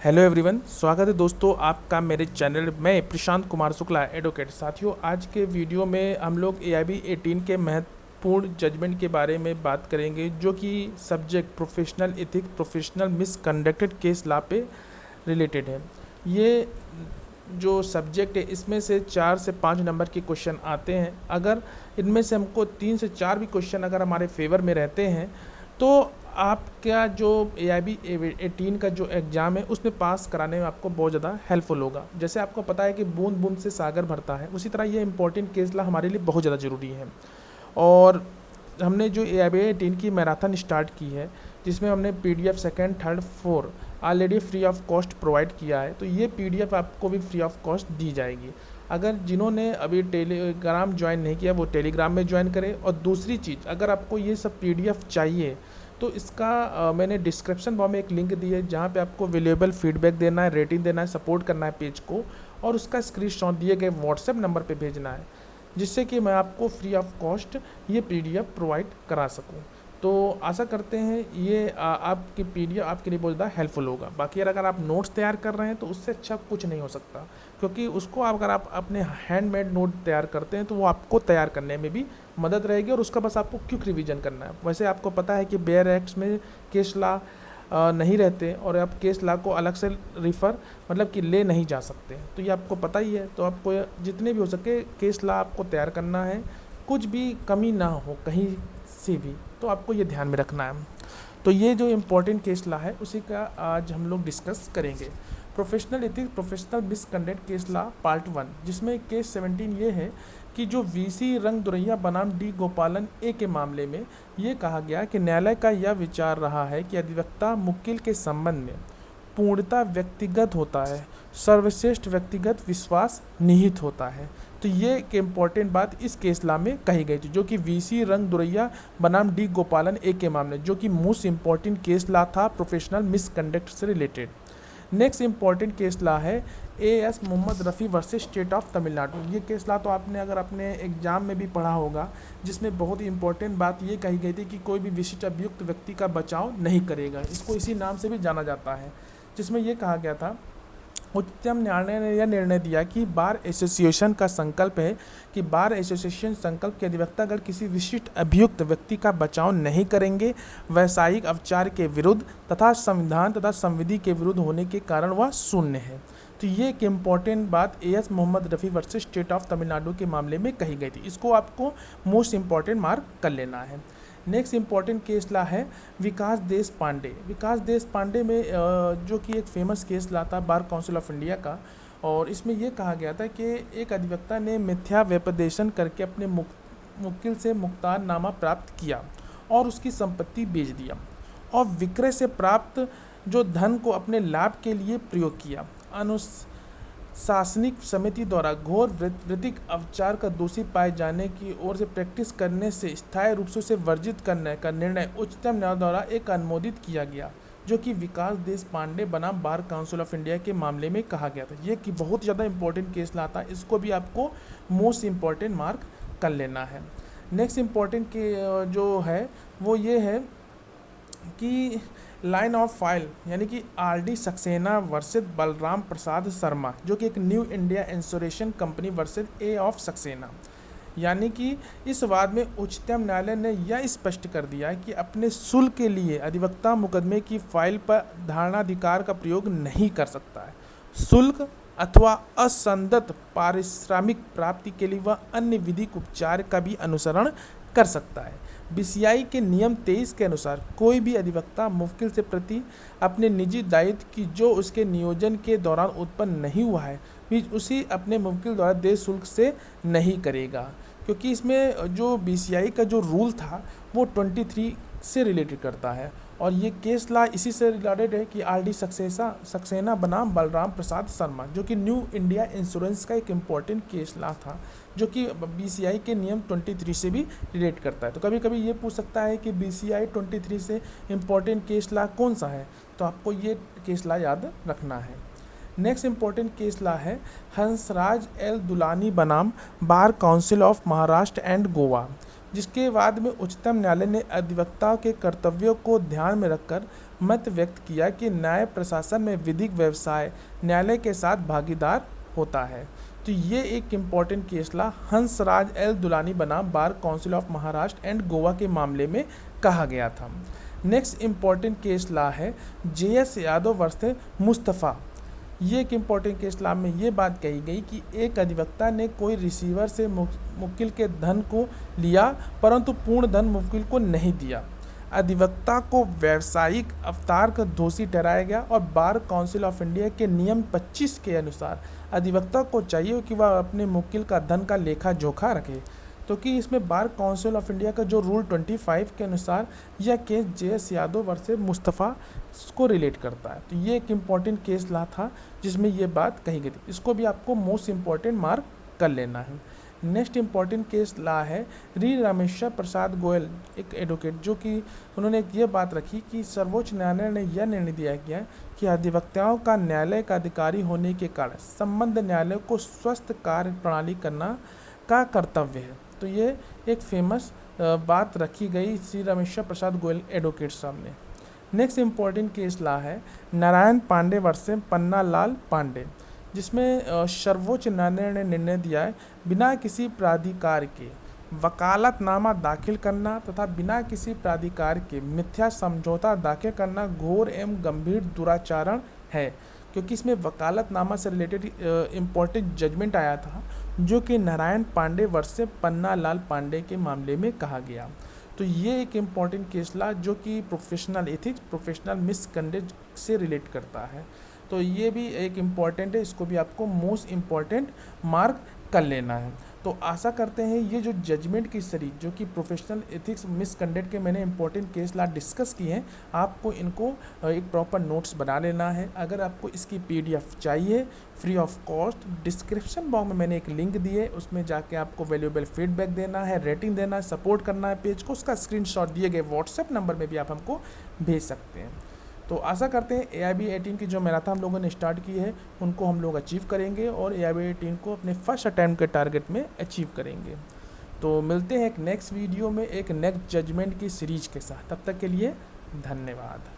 Hello everyone, स्वागत है दोस्तों आपका मेरे चैनल में। प्रशांत कुमार शुक्ला एडवोकेट। साथियों, आज के वीडियो में हम लोग AIB 18 के महत्वपूर्ण जजमेंट के बारे में बात करेंगे, जो कि subject professional ethics professional misconducted case law पे रिलेटेड है। ये जो सब्जेक्ट है, इसमें से 4 से 5 नंबर के क्वेश्चन आते हैं। अगर इनमें से हमको 3 से 4 भी क्वेश्चन अगर हमारे फेवर में रहते हैं तो आपका जो AIB 18 का जो एग्ज़ाम है उसमें पास कराने में आपको बहुत ज़्यादा हेल्पफुल होगा। जैसे आपको पता है कि बूंद बूंद से सागर भरता है, उसी तरह ये इंपॉर्टेंट केस ला हमारे लिए बहुत ज़्यादा ज़रूरी है। और हमने जो AIB 18 की मैराथन स्टार्ट की है, जिसमें हमने PDF second third four already free of cost provide किया है, तो ये PDF आपको भी फ्री ऑफ कॉस्ट दी जाएगी। अगर जिन्होंने अभी टेलीग्राम ज्वाइन नहीं किया वो टेलीग्राम में ज्वाइन करें। और दूसरी चीज़, अगर आपको ये सब PDF चाहिए तो इसका मैंने डिस्क्रिप्शन बॉक्स में एक लिंक दी है, जहाँ पे आपको वैल्यूएबल फीडबैक देना है, रेटिंग देना है, सपोर्ट करना है पेज को, और उसका स्क्रीनशॉट दिए गए व्हाट्सएप नंबर पे भेजना है, जिससे कि मैं आपको फ्री ऑफ कॉस्ट ये PDF प्रोवाइड करा सकूं। तो आशा करते हैं ये आपकी PDF आपके लिए बहुत ज़्यादा हेल्पफुल होगा। बाकी अगर आप नोट्स तैयार कर रहे हैं तो उससे अच्छा कुछ नहीं हो सकता, क्योंकि उसको अगर आप अपने हैंडमेड नोट तैयार करते हैं तो वो आपको तैयार करने में भी मदद रहेगी, और उसका बस आपको क्विक रिवीजन करना है। वैसे आपको पता है कि बेयर एक्ट्स में केस लॉ नहीं रहते, और आप केस लॉ को अलग से रिफ़र मतलब कि ले नहीं जा सकते, तो ये आपको पता ही है। तो आपको जितने भी हो सके केस लॉ आपको तैयार करना है, कुछ भी कमी ना हो कहीं से भी, तो आपको ये ध्यान में रखना है। तो ये जो इम्पोर्टेंट केस लॉ है उसी का आज हम लोग डिस्कस करेंगे। Professional ethics professional misconduct case law part 1, जिसमें केस 17 ये है कि जो VC रंगदुरैया बनाम D गोपालन A के मामले में ये कहा गया कि न्यायालय का यह विचार रहा है कि अधिवक्ता मुक्किल के संबंध में पूर्णतः व्यक्तिगत होता है, सर्वश्रेष्ठ व्यक्तिगत विश्वास निहित होता है। तो ये एक इम्पॉर्टेंट बात इस केस लॉ में कही गई थी, जो कि VC रंगदुरैया बनाम D गोपालन A के मामले, जो कि मोस्ट इम्पॉर्टेंट केस लॉ था प्रोफेशनल मिसकंडक्ट से related. Next important case law है AS Mohammad Rafi versus state of Tamil Nadu. ये केस लॉ तो आपने अगर अपने एग्जाम में भी पढ़ा होगा, जिसमें बहुत ही इंपॉर्टेंट बात ये कही गई थी कि कोई भी विशिष्ट अभियुक्त व्यक्ति का बचाव नहीं करेगा। इसको इसी नाम से भी जाना जाता है, जिसमें ये कहा गया था, उच्चतम न्यायालय ने यह निर्णय दिया कि बार एसोसिएशन का संकल्प है कि बार एसोसिएशन संकल्प के अधिवक्ता अगर किसी विशिष्ट अभियुक्त व्यक्ति का बचाव नहीं करेंगे, वैवाहिक अवचार के विरुद्ध तथा संविधान तथा संविधि के विरुद्ध होने के कारण वह शून्य है। तो ये एक इम्पॉर्टेंट बात AS Mohammad Rafi versus state of Tamil Nadu के मामले में कही गई थी। इसको आपको मोस्ट इम्पॉर्टेंट मार्क कर लेना है। नेक्स्ट इम्पॉर्टेंट केस लॉ है विकास देश पांडे। विकास देश पांडे में जो कि एक फेमस केस लॉ था बार काउंसिल ऑफ इंडिया का, और इसमें यह कहा गया था कि एक अधिवक्ता ने मिथ्या व्यपदेशन करके अपने मुक्किल से मुख्तारनामा प्राप्त किया और उसकी संपत्ति बेच दिया, और विक्रय से प्राप्त जो धन को अपने लाभ के लिए प्रयोग किया। अनुशासनिक समिति द्वारा घोर वृत्तिक अवचार का दोषी पाए जाने की ओर से प्रैक्टिस करने से स्थायी रूप से उसे वर्जित करने का निर्णय उच्चतम न्यायालय द्वारा एक अनुमोदित किया गया, जो कि विकास देश पांडे बनाम बार काउंसिल ऑफ इंडिया के मामले में कहा गया था। ये कि बहुत ज़्यादा इंपॉर्टेंट केस लॉ था, इसको भी आपको मोस्ट इम्पॉर्टेंट मार्क कर लेना है। नेक्स्ट इम्पॉर्टेंट के जो है वो ये है कि लाइन ऑफ फाइल यानी कि RD सक्सेना वर्सेस बलराम प्रसाद शर्मा, जो कि एक new India insurance company versus A of Saxena. यानी कि इस वाद में उच्चतम न्यायालय ने यह स्पष्ट कर दिया कि अपने शुल्क के लिए अधिवक्ता मुकदमे की फाइल पर धारणाधिकार का प्रयोग नहीं कर सकता है। शुल्क अथवा असंगत पारिश्रमिक प्राप्ति के लिए वह अन्य विधिक उपचार का भी अनुसरण कर सकता है। BCI के नियम 23 के अनुसार कोई भी अधिवक्ता मुवक्किल से प्रति अपने निजी दायित्व की जो उसके नियोजन के दौरान उत्पन्न नहीं हुआ है भी उसी अपने मुवक्किल द्वारा देय शुल्क से नहीं करेगा, क्योंकि इसमें जो BCI का जो रूल था वो 23 से रिलेटेड करता है। और ये केस लॉ इसी से रिलेटेड है कि RD सक्सेना बनाम बलराम प्रसाद शर्मा, जो कि न्यू इंडिया इंश्योरेंस का एक इम्पॉर्टेंट केस लॉ था, जो कि BCI के नियम 23 से भी रिलेट करता है। तो कभी कभी ये पूछ सकता है कि BCI 23 से इम्पॉर्टेंट केस लॉ कौन सा है, तो आपको ये केस लॉ याद रखना है। नेक्स्ट इम्पॉर्टेंट केस लॉ है हंसराज L दुलानी बनाम bar council of Maharashtra and Goa, जिसके बाद में उच्चतम न्यायालय ने अधिवक्ता के कर्तव्यों को ध्यान में रखकर मत व्यक्त किया कि न्याय प्रशासन में विधिक व्यवसाय न्यायालय के साथ भागीदार होता है। तो ये एक इम्पॉर्टेंट केस ला हंसराज एल दुलानी बनाम bar council of Maharashtra and Goa के मामले में कहा गया था। नेक्स्ट इम्पॉर्टेंट केस ला है JS यादव वर्सेस मुस्तफ़ा। ये एक इम्पॉर्टेंट केस ला में ये बात कही गई कि एक अधिवक्ता ने कोई रिसीवर से मुवक्किल के धन को लिया परंतु पूर्ण धन मुवक्किल को नहीं दिया। अधिवक्ता को व्यावसायिक अवतार का दोषी ठहराया गया और बार काउंसिल ऑफ इंडिया के नियम 25 के अनुसार अधिवक्ता को चाहिए कि वह अपने मुवक्किल का धन का लेखा जोखा रखे। तो कि इसमें बार काउंसिल ऑफ इंडिया का जो रूल 25 के अनुसार यह case JS Yadav versus Mustafa को रिलेट करता है। तो ये एक इम्पॉर्टेंट केस ला था जिसमें ये बात कही गई थी। इसको भी आपको मोस्ट इम्पॉर्टेंट मार्क कर लेना है। नेक्स्ट इम्पॉर्टेंट केस ला है रामेश्वर प्रसाद गोयल, एक एडवोकेट, जो कि उन्होंने ये बात रखी कि सर्वोच्च न्यायालय ने यह निर्णय दिया गया कि अधिवक्ताओं का न्यायालय का अधिकारी होने के कारण संबद्ध न्यायालय को स्वस्थ कार्य प्रणाली करना का कर्तव्य है। तो ये एक फेमस बात रखी गई श्री रामेश्वर प्रसाद गोयल एडवोकेट साहब ने। नेक्स्ट इम्पॉर्टेंट केस ला है नारायण पांडे वर्सेस पन्ना लाल पांडे, जिसमें सर्वोच्च न्यायालय ने निर्णय दिया है बिना किसी प्राधिकार के वकालतनामा दाखिल करना तथा बिना किसी प्राधिकार के मिथ्या समझौता दाखिल करना घोर एवं गंभीर दुराचारण है। क्योंकि इसमें वकालतनामा से रिलेटेड इम्पोर्टेंट जजमेंट आया था जो कि नारायण पांडे वर्सेस पन्ना लाल पांडे के मामले में कहा गया। तो ये एक इम्पॉर्टेंट केस ला जो कि प्रोफेशनल एथिक्स, प्रोफेशनल मिसकंडक्ट से रिलेट करता है। तो ये भी एक इम्पॉर्टेंट है, इसको भी आपको मोस्ट इम्पॉर्टेंट मार्क कर लेना है। तो आशा करते हैं ये जो जजमेंट की सीरीज जो कि प्रोफेशनल एथिक्स मिसकंडक्ट के मैंने इंपॉर्टेंट केस ला डिस्कस किए हैं, आपको इनको एक प्रॉपर नोट्स बना लेना है। अगर आपको इसकी PDF चाहिए free of cost, description box में मैंने एक लिंक दी है, उसमें जाके आपको वैल्यूएबल फीडबैक देना है, रेटिंग देना है, सपोर्ट करना है पेज को। उसका स्क्रीनशॉट दिए गए व्हाट्सएप नंबर में भी आप हमको भेज सकते हैं। तो आशा करते हैं AIB 18 की जो मैराथन हम लोगों ने स्टार्ट की है उनको हम लोग अचीव करेंगे और AIB 18 को अपने फर्स्ट अटैम्प्ट के टारगेट में अचीव करेंगे। तो मिलते हैं एक नेक्स्ट वीडियो में एक नेक्स्ट जजमेंट की सीरीज के साथ। तब तक के लिए धन्यवाद।